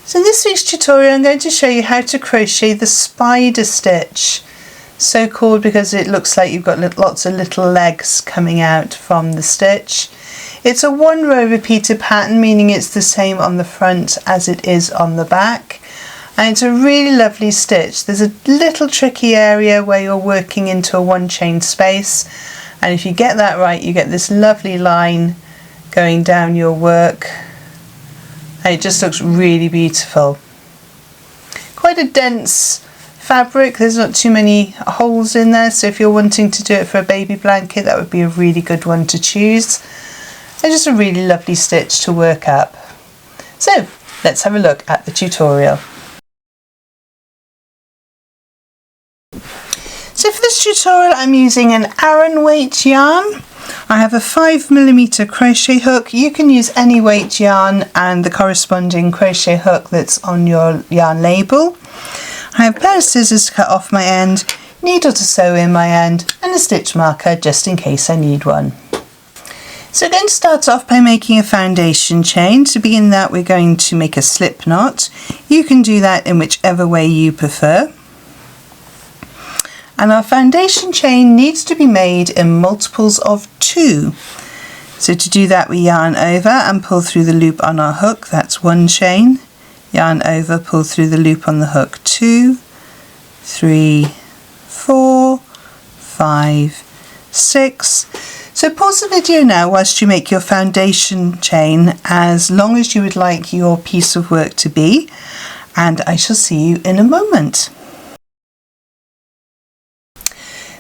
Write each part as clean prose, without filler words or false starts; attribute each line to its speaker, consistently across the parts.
Speaker 1: So in this week's tutorial I'm going to show you how to crochet the spider stitch, so called because it looks like you've got lots of little legs coming out from the stitch. It's a one row repeated pattern, meaning it's the same on the front as it is on the back, and it's a really lovely stitch. There's a little tricky area where you're working into a one chain space, and if you get that right you get this lovely line going down your work. It just looks really beautiful. Quite a dense fabric, there's not too many holes in there, so if you're wanting to do it for a baby blanket that would be a really good one to choose. And just a really lovely stitch to work up. So let's have a look at the tutorial. So for this tutorial I'm using an Aran weight yarn. I have a 5mm crochet hook. You can use any weight yarn and the corresponding crochet hook that's on your yarn label. I have a pair of scissors to cut off my end, needle to sew in my end, and a stitch marker just in case I need one. So we're going to start off by making a foundation chain. To begin that we're going to make a slip knot. You can do that in whichever way you prefer. And our foundation chain needs to be made in multiples of 2. So to do that we yarn over and pull through the loop on our hook, that's one chain. Yarn over, pull through the loop on the hook, 2, 3, 4, 5, 6. So pause the video now whilst you make your foundation chain as long as you would like your piece of work to be, and I shall see you in a moment.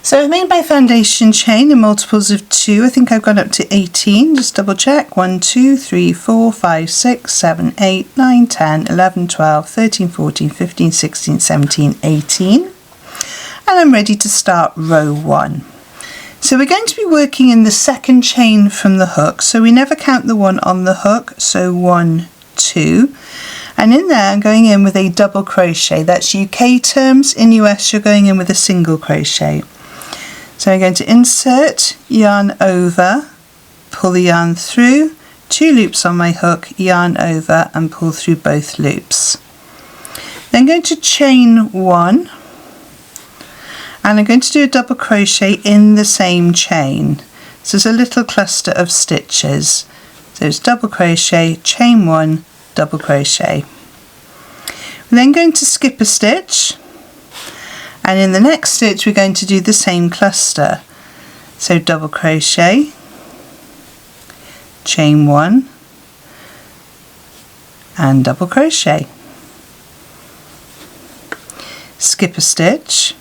Speaker 1: So I've made my foundation chain in multiples of 2. I think I've gone up to 18, just double check. 1, 2, 3, 4, 5, 6, 7, 8, 9, 10, 11, 12, 13, 14, 15, 16, 17, 18. And I'm ready to start row 1. So we're going to be working in the second chain from the hook. So we never count the one on the hook. So 1, 2. And in there I'm going in with a double crochet. That's UK terms. In US you're going in with a single crochet. So I'm going to insert, yarn over, pull the yarn through, 2 loops on my hook, yarn over and pull through both loops. Then I'm going to chain 1 and I'm going to do a double crochet in the same chain. So there's a little cluster of stitches. So it's double crochet, chain 1, double crochet. We're then going to skip a stitch. And in the next stitch we're going to do the same cluster. So double crochet, chain 1 and double crochet. Skip a stitch,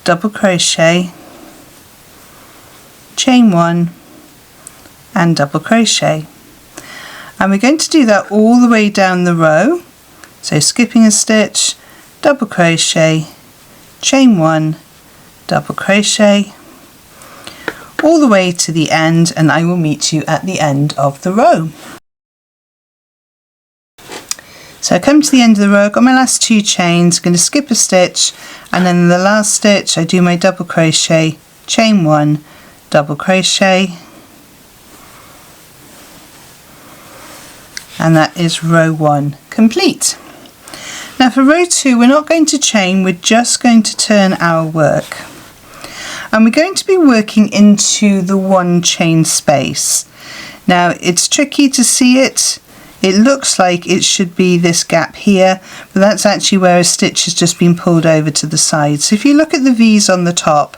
Speaker 1: double crochet, chain 1 and double crochet. And we're going to do that all the way down the row. So skipping a stitch, double crochet, chain 1, double crochet, all the way to the end, and I will meet you at the end of the row. So I come to the end of the row, I've got my last 2 chains, I'm going to skip a stitch, and then in the last stitch I do my double crochet, chain 1, double crochet, and that is row 1 complete. Now for row 2 we're not going to chain, we're just going to turn our work. And we're going to be working into the one chain space. Now it's tricky to see it. It looks like it should be this gap here, but that's actually where a stitch has just been pulled over to the side. So if you look at the V's on the top,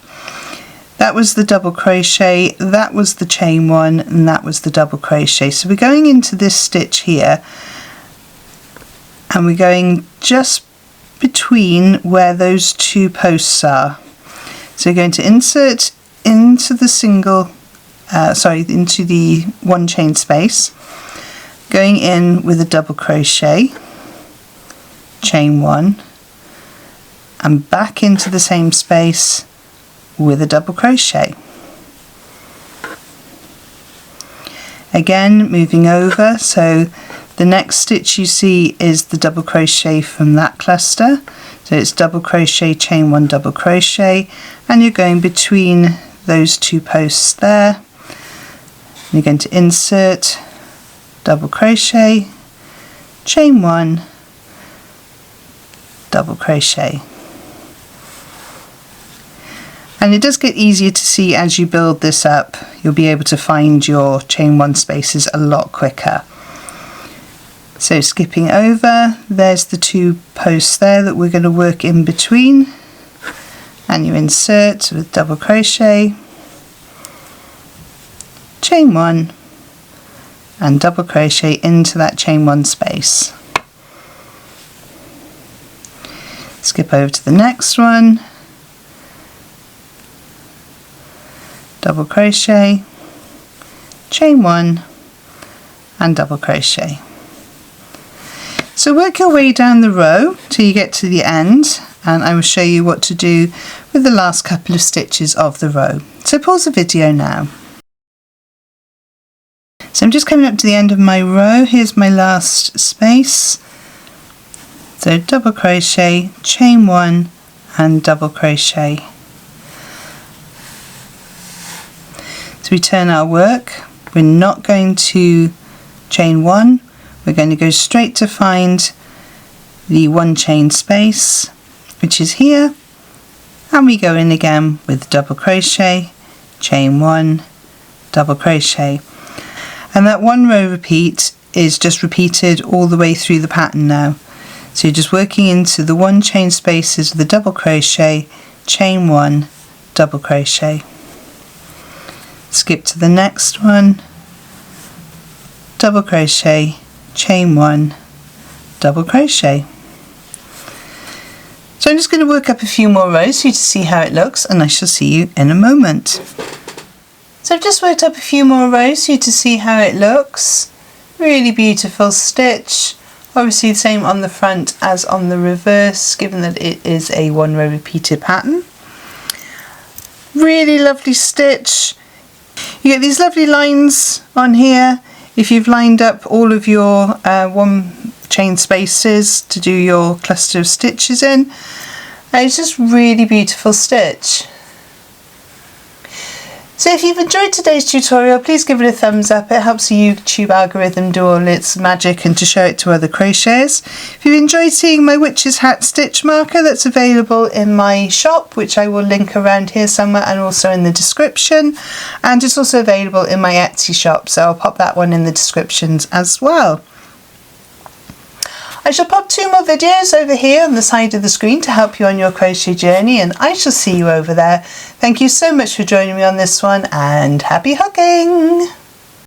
Speaker 1: that was the double crochet, that was the chain 1, and that was the double crochet. So we're going into this stitch here, and we're going just between where those 2 posts are. So we're going to insert into the into the one chain space, going in with a double crochet, chain 1, and back into the same space with a double crochet. Again moving over, so the next stitch you see is the double crochet from that cluster. So it's double crochet, chain 1, double crochet, and you're going between those 2 posts there. You're going to insert, double crochet, chain 1, double crochet. And it does get easier to see as you build this up. You'll be able to find your chain 1 spaces a lot quicker. So skipping over, there's the 2 posts there that we're going to work in between, and you insert with double crochet, chain 1 and double crochet into that chain 1 space. Skip over to the next one, double crochet, chain 1 and double crochet. So work your way down the row till you get to the end, and I will show you what to do with the last couple of stitches of the row. So pause the video now. So I'm just coming up to the end of my row. Here's my last space. So double crochet, chain 1 and double crochet. So we turn our work. We're not going to chain 1. We're going to go straight to find the 1 chain space, which is here, and we go in again with double crochet, chain 1, double crochet, and that 1 row repeat is just repeated all the way through the pattern now. So you're just working into the 1 chain spaces of the double crochet, chain 1, double crochet. Skip to the next one, double crochet, chain 1, double crochet. So I'm just going to work up a few more rows for you to see how it looks, and I shall see you in a moment. So I've just worked up a few more rows for you to see how it looks. Really beautiful stitch. Obviously the same on the front as on the reverse, given that it is a 1 row repeated pattern. Really lovely stitch. You get these lovely lines on here if you've lined up all of your 1 chain spaces to do your cluster of stitches in. It's just really beautiful stitch. So if you've enjoyed today's tutorial, please give it a thumbs up. It helps the YouTube algorithm do all its magic and to show it to other crocheters. If you've enjoyed seeing my witch's hat stitch marker, that's available in my shop, which I will link around here somewhere and also in the description. And it's also available in my Etsy shop, so I'll pop that one in the descriptions as well. I shall pop 2 more videos over here on the side of the screen to help you on your crochet journey, and I shall see you over there. Thank you so much for joining me on this one, and happy hooking!